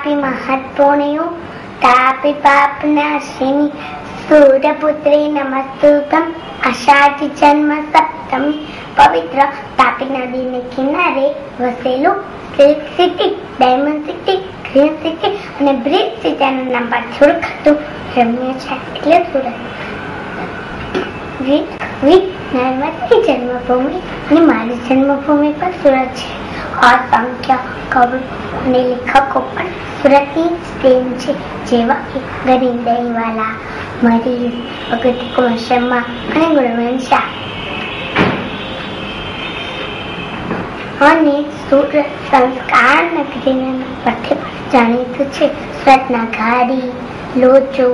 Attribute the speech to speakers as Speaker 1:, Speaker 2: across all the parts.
Speaker 1: તાપી મહત્વણીઓ તાપી પાપનાશિની સૂર્યપુત્રી નમસ્તુભ્યમ આષાઢ જન્મ સપ્તમી પવિત્ર તાપી નદીને કિનારે વસેલું silk city, diamond city, green city અને બ્રિજ સિટીનું નામ પરથી ઓળખાતું રમ્ય છે એટલે સુરત. નર્મદની જન્મભૂમિ અને મારી જન્મભૂમિ પણ સુરત છે. અસંખ્ય કવિ અને લેખકો પણ સુરતની પ્રેમ છે, જેવા કે ગરીબ દહીંવાલા, મરીઝ, અગત્ય કુમાર શર્મા અને ગુણવંત શાહ. અને સુરત સંસ્કાર નગરીના પરથી જાણીતું છે. સુરતના ઘારી, લોચો,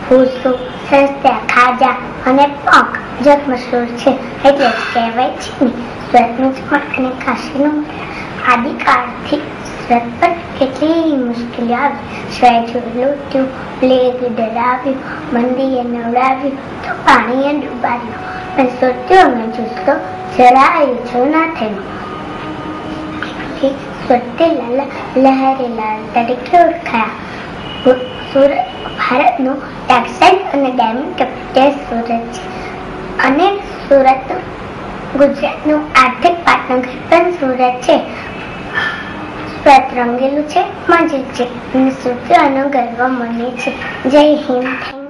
Speaker 1: ભૂસો, સસ્તા ખાજા અને પંખ જગ મશહૂર છે. એટલે જ કહેવાય છે ને, સુરતનું પણ અને કાશીનું આદિકાળથી સુરત પર કેટલી મુશ્કેલીઓ આવી. સ્વેટર લૂંટ્યું, પ્લેગ ડરાવ્યું, મંદીએ નવડાવ્યું તો પાણીએ ડૂબાડ્યું, પણ સુરતીઓનો જુસ્સો જરાય ઓછો ના થયો. સુરતી લાલા લહેરીલાલ તરીકે ઓળખાયા. સુરત ભારતનું ટેક્સટાઇલ અને ડાયમંડ કેપિટલ સુરત છે, અને સુરત ગુજરાતનું આર્થિક પાટનગર પણ સુરત છે. સુરત રંગેલું છે, મજેલું છે અને સુરતીઓનો ગર્વ માને છે. જય હિન્દ.